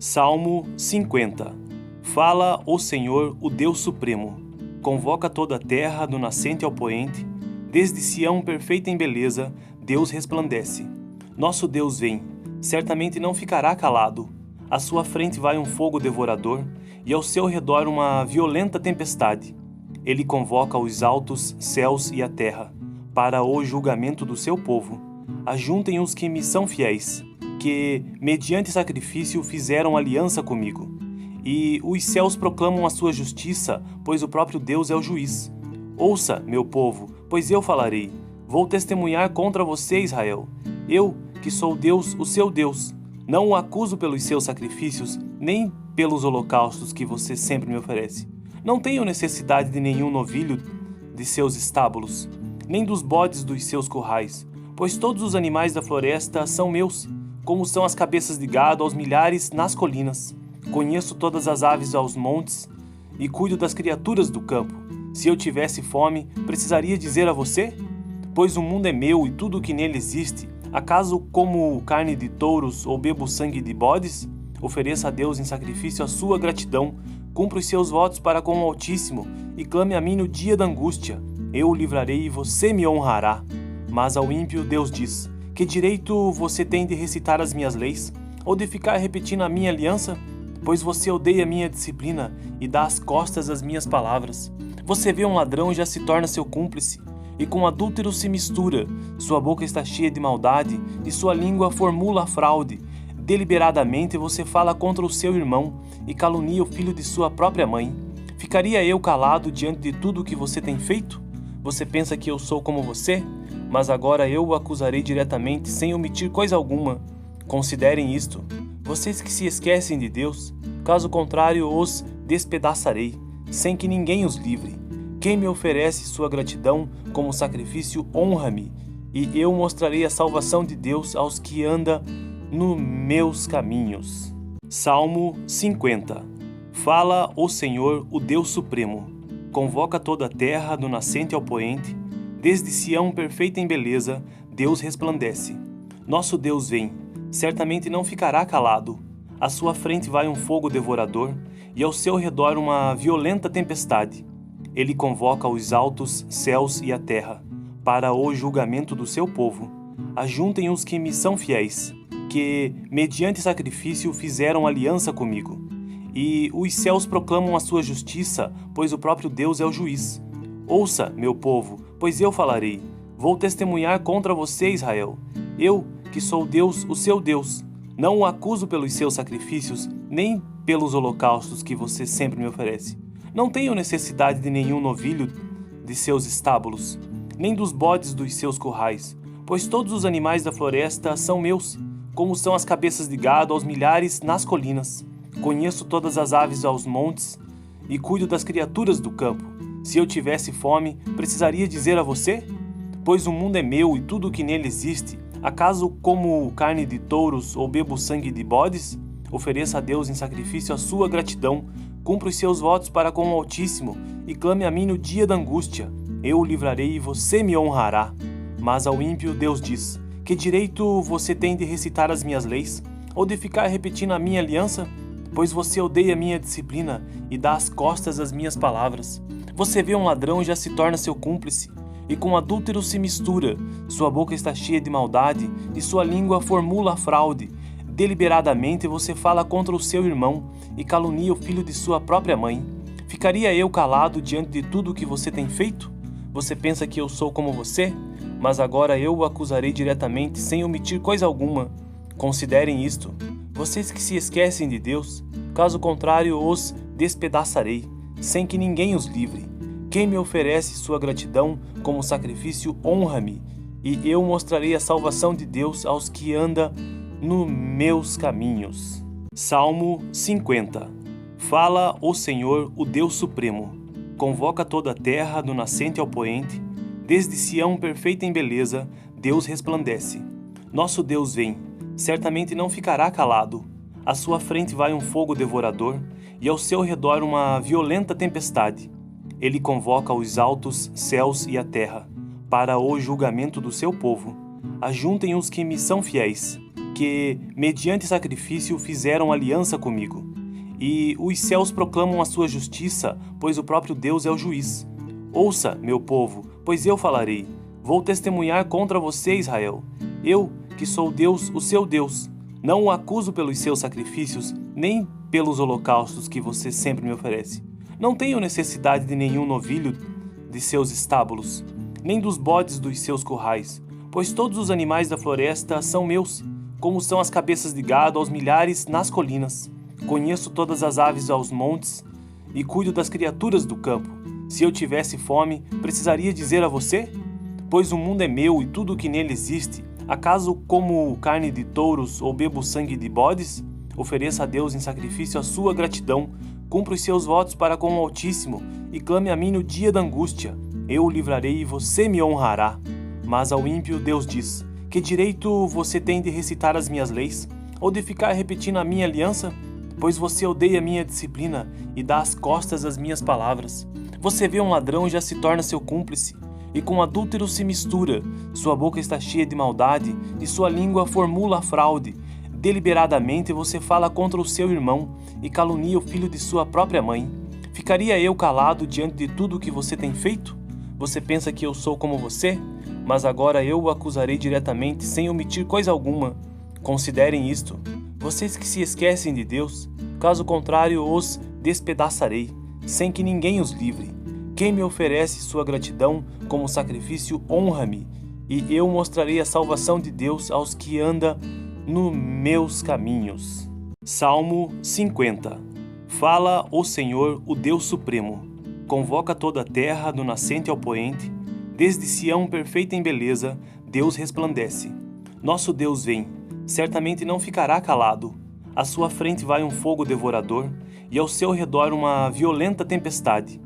Salmo 50. Fala o Senhor, o Deus Supremo. Convoca toda a terra, do nascente ao poente. Desde Sião, perfeita em beleza, Deus resplandece. Nosso Deus vem, certamente não ficará calado. À sua frente vai um fogo devorador, e ao seu redor uma violenta tempestade. Ele convoca os altos céus e a terra, para o julgamento do seu povo. Ajuntem os que me são fiéis, que, mediante sacrifício, fizeram aliança comigo. E os céus proclamam a sua justiça, pois o próprio Deus é o juiz. Ouça, meu povo, pois eu falarei. Vou testemunhar contra você, Israel. Eu, que sou Deus, o seu Deus. Não o acuso pelos seus sacrifícios, nem pelos holocaustos que você sempre me oferece. Não tenho necessidade de nenhum novilho de seus estábulos, nem dos bodes dos seus currais, pois todos os animais da floresta são meus, como são as cabeças de gado aos milhares nas colinas. Conheço todas as aves aos montes e cuido das criaturas do campo. Se eu tivesse fome, precisaria dizer a você? Pois o mundo é meu e tudo o que nele existe. Acaso como carne de touros ou bebo sangue de bodes? Ofereça a Deus em sacrifício a sua gratidão. Cumpra os seus votos para com o Altíssimo e clame a mim no dia da angústia. Eu o livrarei e você me honrará. Mas ao ímpio Deus diz: que direito você tem de recitar as minhas leis? Ou de ficar repetindo a minha aliança? Pois você odeia a minha disciplina e dá as costas às minhas palavras. Você vê um ladrão e já se torna seu cúmplice, e com adúltero se mistura. Sua boca está cheia de maldade, e sua língua formula a fraude. Deliberadamente você fala contra o seu irmão, e calunia o filho de sua própria mãe. Ficaria eu calado diante de tudo o que você tem feito? Você pensa que eu sou como você? Mas agora eu o acusarei diretamente, sem omitir coisa alguma. Considerem isto, vocês que se esquecem de Deus, caso contrário os despedaçarei, sem que ninguém os livre. Quem me oferece sua gratidão como sacrifício, honra-me, e eu mostrarei a salvação de Deus aos que andam nos meus caminhos. Salmo 50. Fala o Senhor, o Deus Supremo. Convoca toda a terra, do nascente ao poente. Desde Sião, perfeita em beleza, Deus resplandece. Nosso Deus vem, certamente não ficará calado. À sua frente vai um fogo devorador, e ao seu redor uma violenta tempestade. Ele convoca os altos céus e a terra, para o julgamento do seu povo. Ajuntem os que me são fiéis, que, mediante sacrifício, fizeram aliança comigo. E os céus proclamam a sua justiça, pois o próprio Deus é o juiz. Ouça, meu povo, pois eu falarei. Vou testemunhar contra você, Israel. Eu, que sou Deus, o seu Deus. Não o acuso pelos seus sacrifícios, nem pelos holocaustos que você sempre me oferece. Não tenho necessidade de nenhum novilho de seus estábulos, nem dos bodes dos seus currais, pois todos os animais da floresta são meus, como são as cabeças de gado aos milhares nas colinas. Conheço todas as aves aos montes e cuido das criaturas do campo. Se eu tivesse fome, precisaria dizer a você? Pois o mundo é meu e tudo o que nele existe. Acaso como carne de touros ou bebo sangue de bodes? Ofereça a Deus em sacrifício a sua gratidão. Cumpra os seus votos para com o Altíssimo e clame a mim no dia da angústia. Eu o livrarei e você me honrará. Mas ao ímpio Deus diz: que direito você tem de recitar as minhas leis? Ou de ficar repetindo a minha aliança? Pois você odeia a minha disciplina e dá as costas às minhas palavras. Você vê um ladrão e já se torna seu cúmplice, e com adúltero se mistura. Sua boca está cheia de maldade, e sua língua formula a fraude. Deliberadamente você fala contra o seu irmão, e calunia o filho de sua própria mãe. Ficaria eu calado diante de tudo o que você tem feito? Você pensa que eu sou como você? Mas agora eu o acusarei diretamente, sem omitir coisa alguma. Considerem isto, vocês que se esquecem de Deus, caso contrário os despedaçarei, sem que ninguém os livre. Quem me oferece sua gratidão como sacrifício, honra-me, e eu mostrarei a salvação de Deus aos que andam nos meus caminhos. Salmo 50. Fala o Senhor, o Deus Supremo. Convoca toda a terra, do nascente ao poente. Desde Sião, perfeita em beleza, Deus resplandece. Nosso Deus vem, certamente não ficará calado. À sua frente vai um fogo devorador, e ao seu redor uma violenta tempestade. Ele convoca os altos céus e a terra, para o julgamento do seu povo. Ajuntem os que me são fiéis, que, mediante sacrifício, fizeram aliança comigo. E os céus proclamam a sua justiça, pois o próprio Deus é o juiz. Ouça, meu povo, pois eu falarei. Vou testemunhar contra você, Israel. Eu, que sou Deus, o seu Deus. Não o acuso pelos seus sacrifícios, nem pelos holocaustos que você sempre me oferece. Não tenho necessidade de nenhum novilho de seus estábulos, nem dos bodes dos seus currais, pois todos os animais da floresta são meus, como são as cabeças de gado aos milhares nas colinas. Conheço todas as aves aos montes e cuido das criaturas do campo. Se eu tivesse fome, precisaria dizer a você? Pois o mundo é meu e tudo o que nele existe. Acaso como carne de touros ou bebo sangue de bodes? Ofereça a Deus em sacrifício a sua gratidão, cumpra os seus votos para com o Altíssimo e clame a mim no dia da angústia. Eu o livrarei e você me honrará. Mas ao ímpio Deus diz: que direito você tem de recitar as minhas leis, ou de ficar repetindo a minha aliança? Pois você odeia a minha disciplina e dá as costas às minhas palavras. Você vê um ladrão e já se torna seu cúmplice, e com adúltero se mistura. Sua boca está cheia de maldade, e sua língua formula a fraude. Deliberadamente você fala contra o seu irmão, e calunia o filho de sua própria mãe. Ficaria eu calado diante de tudo o que você tem feito? Você pensa que eu sou como você? Mas agora eu o acusarei diretamente, sem omitir coisa alguma. Considerem isto, vocês que se esquecem de Deus, caso contrário os despedaçarei, sem que ninguém os livre. Quem me oferece sua gratidão como sacrifício, honra-me, e eu mostrarei a salvação de Deus aos que andam nos meus caminhos. Salmo 50. Fala o Senhor, o Deus Supremo. Convoca toda a terra, do nascente ao poente. Desde Sião, perfeita em beleza, Deus resplandece. Nosso Deus vem, certamente não ficará calado. À sua frente vai um fogo devorador, e ao seu redor uma violenta tempestade.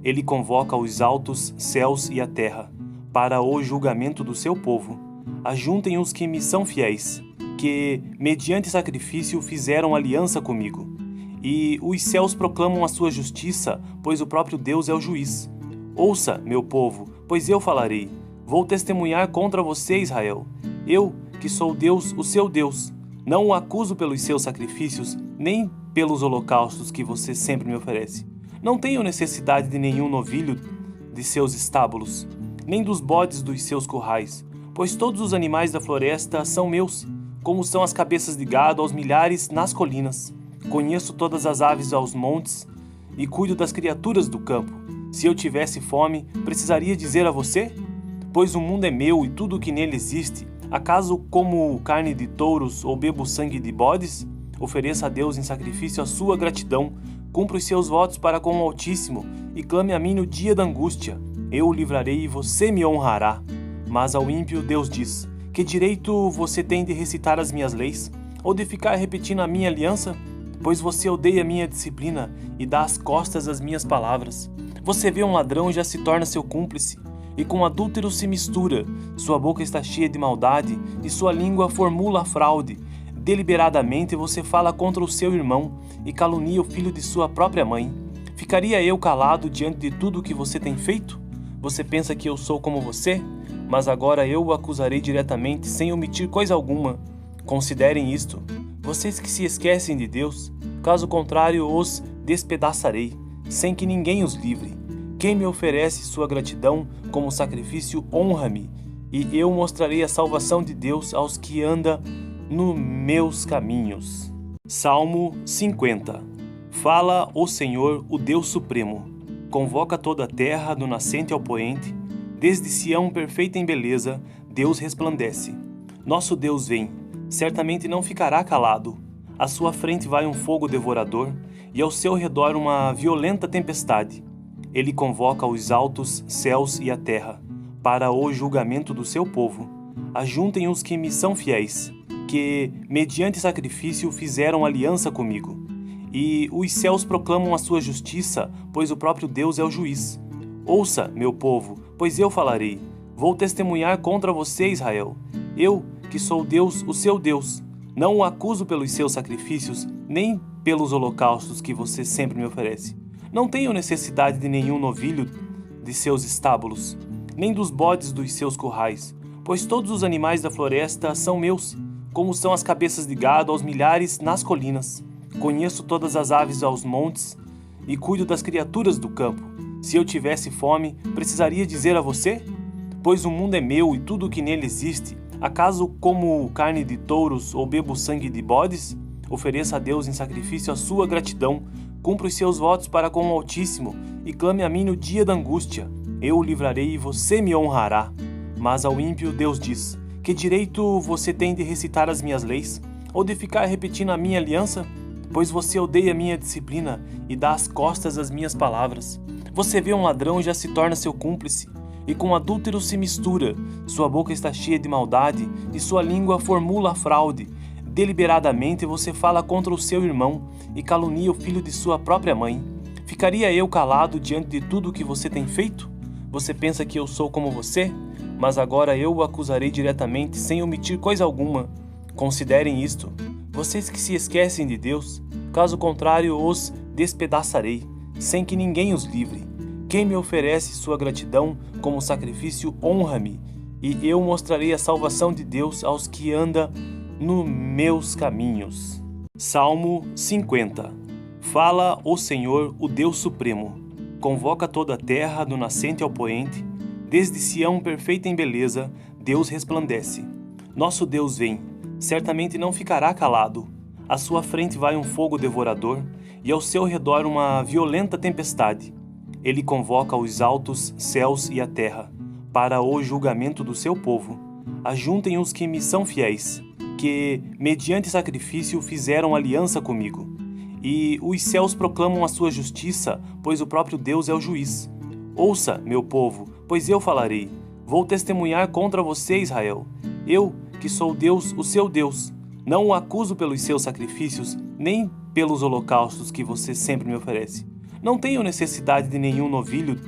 Ele convoca os altos céus e a terra, para o julgamento do seu povo. Ajuntem os que me são fiéis, que, mediante sacrifício, fizeram aliança comigo. E os céus proclamam a sua justiça, pois o próprio Deus é o juiz. Ouça, meu povo, pois eu falarei. Vou testemunhar contra você, Israel. Eu, que sou Deus, o seu Deus. Não o acuso pelos seus sacrifícios, nem pelos holocaustos que você sempre me oferece. Não tenho necessidade de nenhum novilho de seus estábulos, nem dos bodes dos seus currais, pois todos os animais da floresta são meus, como são as cabeças de gado aos milhares nas colinas. Conheço todas as aves aos montes e cuido das criaturas do campo. Se eu tivesse fome, precisaria dizer a você? Pois o mundo é meu e tudo o que nele existe. Acaso como carne de touros ou bebo sangue de bodes? Ofereça a Deus em sacrifício a sua gratidão, cumpra os seus votos para com o Altíssimo e clame a mim no dia da angústia. Eu o livrarei e você me honrará. Mas ao ímpio Deus diz: que direito você tem de recitar as minhas leis, ou de ficar repetindo a minha aliança? Pois você odeia a minha disciplina e dá as costas às minhas palavras. Você vê um ladrão e já se torna seu cúmplice, e com adúltero se mistura. Sua boca está cheia de maldade, e sua língua formula a fraude. Deliberadamente você fala contra o seu irmão, e calunia o filho de sua própria mãe. Ficaria eu calado diante de tudo o que você tem feito? Você pensa que eu sou como você? Mas agora eu o acusarei diretamente, sem omitir coisa alguma. Considerem isto, vocês que se esquecem de Deus, caso contrário os despedaçarei, sem que ninguém os livre. Quem me oferece sua gratidão como sacrifício, honra-me, e eu mostrarei a salvação de Deus aos que andam nos meus caminhos. Salmo 50. Fala o Senhor, o Deus Supremo. Convoca toda a terra, do nascente ao poente. Desde Sião, perfeita em beleza, Deus resplandece. Nosso Deus vem, certamente não ficará calado. À sua frente vai um fogo devorador, e ao seu redor uma violenta tempestade. Ele convoca os altos céus e a terra, para o julgamento do seu povo. Ajuntem os que me são fiéis, que, mediante sacrifício, fizeram aliança comigo. E os céus proclamam a sua justiça, pois o próprio Deus é o juiz. Ouça, meu povo, pois eu falarei. Vou testemunhar contra você, Israel. Eu, que sou Deus, o seu Deus. Não o acuso pelos seus sacrifícios, nem pelos holocaustos que você sempre me oferece. Não tenho necessidade de nenhum novilho de seus estábulos, nem dos bodes dos seus currais, pois todos os animais da floresta são meus, como são as cabeças de gado aos milhares nas colinas. Conheço todas as aves aos montes e cuido das criaturas do campo. Se eu tivesse fome, precisaria dizer a você? Pois o mundo é meu e tudo o que nele existe. Acaso como carne de touros ou bebo sangue de bodes? Ofereça a Deus em sacrifício a sua gratidão, cumpra os seus votos para com o Altíssimo e clame a mim no dia da angústia. Eu o livrarei e você me honrará. Mas ao ímpio Deus diz: que direito você tem de recitar as minhas leis, ou de ficar repetindo a minha aliança? Pois você odeia a minha disciplina e dá as costas às minhas palavras. Você vê um ladrão e já se torna seu cúmplice, e com adúltero se mistura. Sua boca está cheia de maldade, e sua língua formula a fraude. Deliberadamente você fala contra o seu irmão, e calunia o filho de sua própria mãe. Ficaria eu calado diante de tudo o que você tem feito? Você pensa que eu sou como você? Mas agora eu o acusarei diretamente, sem omitir coisa alguma. Considerem isto, vocês que se esquecem de Deus, caso contrário os despedaçarei, sem que ninguém os livre. Quem me oferece sua gratidão como sacrifício, honra-me, e eu mostrarei a salvação de Deus aos que andam nos meus caminhos. Salmo 50. Fala o Senhor, o Deus Supremo. Convoca toda a terra, do nascente ao poente. Desde Sião, perfeita em beleza, Deus resplandece. Nosso Deus vem, certamente não ficará calado. À sua frente vai um fogo devorador, e ao seu redor uma violenta tempestade. Ele convoca os altos céus e a terra, para o julgamento do seu povo. Ajuntem os que me são fiéis, que, mediante sacrifício, fizeram aliança comigo. E os céus proclamam a sua justiça, pois o próprio Deus é o juiz. Ouça, meu povo, pois eu falarei. Vou testemunhar contra você, Israel. Eu, que sou Deus, o seu Deus. Não o acuso pelos seus sacrifícios, nem pelos holocaustos que você sempre me oferece. Não tenho necessidade de nenhum novilho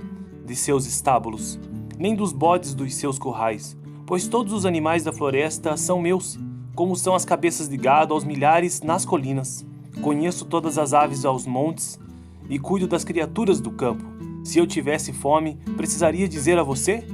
de seus estábulos, nem dos bodes dos seus currais, pois todos os animais da floresta são meus, como são as cabeças de gado aos milhares nas colinas. Conheço todas as aves aos montes e cuido das criaturas do campo. Se eu tivesse fome, precisaria dizer a você?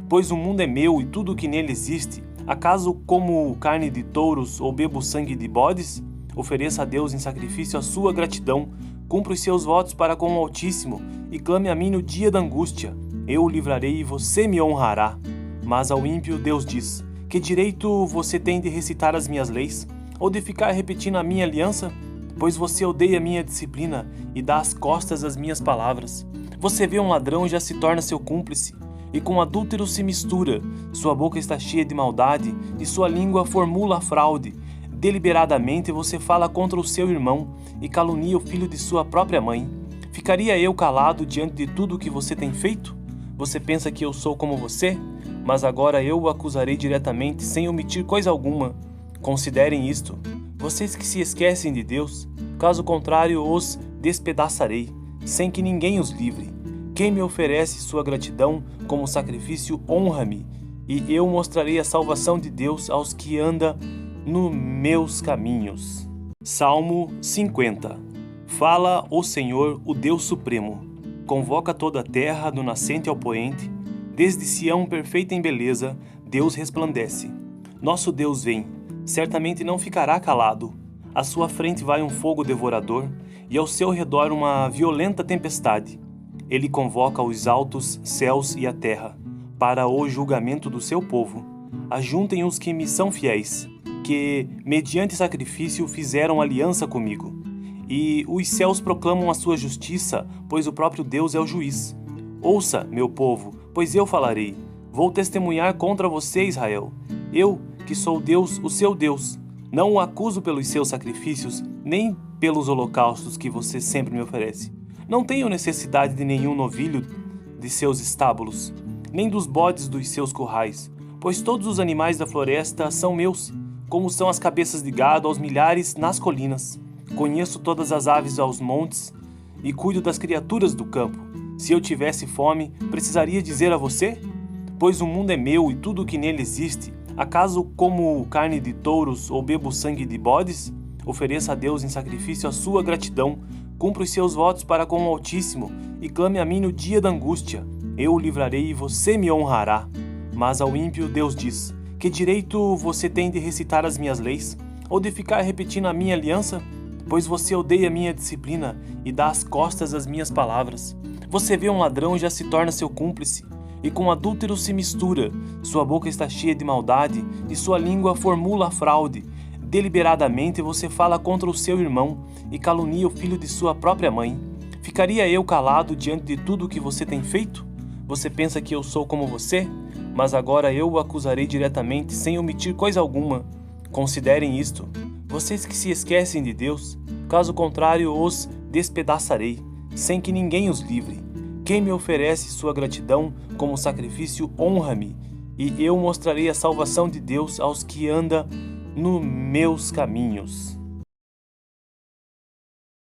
Pois o mundo é meu e tudo o que nele existe. Acaso como carne de touros ou bebo sangue de bodes? Ofereça a Deus em sacrifício a sua gratidão, cumpra os seus votos para com o Altíssimo e clame a mim no dia da angústia. Eu o livrarei e você me honrará. Mas ao ímpio Deus diz: que direito você tem de recitar as minhas leis, ou de ficar repetindo a minha aliança? Pois você odeia a minha disciplina e dá as costas às minhas palavras. Você vê um ladrão e já se torna seu cúmplice, e com adúltero se mistura. Sua boca está cheia de maldade, e sua língua formula a fraude. Deliberadamente você fala contra o seu irmão, e calunia o filho de sua própria mãe. Ficaria eu calado diante de tudo o que você tem feito? Você pensa que eu sou como você? Mas agora eu o acusarei diretamente, sem omitir coisa alguma. Considerem isto, vocês que se esquecem de Deus, caso contrário os despedaçarei, sem que ninguém os livre. Quem me oferece sua gratidão como sacrifício, honra-me, e eu mostrarei a salvação de Deus aos que andam nos meus caminhos. Salmo 50. Fala o Senhor, o Deus Supremo. Convoca toda a terra, do nascente ao poente. Desde Sião, perfeita em beleza, Deus resplandece. Nosso Deus vem, certamente não ficará calado. À sua frente vai um fogo devorador, e ao seu redor uma violenta tempestade. Ele convoca os altos céus e a terra, para o julgamento do seu povo. Ajuntem os que me são fiéis, que, mediante sacrifício, fizeram aliança comigo. E os céus proclamam a sua justiça, pois o próprio Deus é o juiz. Ouça, meu povo, pois eu falarei. Vou testemunhar contra você, Israel. Eu, que sou Deus, o seu Deus. Não o acuso pelos seus sacrifícios, nem pelos holocaustos que você sempre me oferece. Não tenho necessidade de nenhum novilho de seus estábulos, nem dos bodes dos seus currais, pois todos os animais da floresta são meus, como são as cabeças de gado aos milhares nas colinas. Conheço todas as aves aos montes e cuido das criaturas do campo. Se eu tivesse fome, precisaria dizer a você? Pois o mundo é meu e tudo o que nele existe. Acaso como carne de touros ou bebo sangue de bodes? Ofereça a Deus em sacrifício a sua gratidão, cumpra os seus votos para com o Altíssimo e clame a mim no dia da angústia. Eu o livrarei e você me honrará. Mas ao ímpio Deus diz: Que direito você tem de recitar as minhas leis, ou de ficar repetindo a minha aliança? Pois você odeia minha disciplina e dá as costas às minhas palavras. Você vê um ladrão e já se torna seu cúmplice, e com adúltero se mistura. Sua boca está cheia de maldade, e sua língua formula a fraude. Deliberadamente você fala contra o seu irmão, e calunia o filho de sua própria mãe. Ficaria eu calado diante de tudo o que você tem feito? Você pensa que eu sou como você? Mas agora eu o acusarei diretamente, sem omitir coisa alguma. Considerem isto, vocês que se esquecem de Deus, caso contrário os despedaçarei, sem que ninguém os livre. Quem me oferece sua gratidão como sacrifício, honra-me, e eu mostrarei a salvação de Deus aos que andam nos meus caminhos.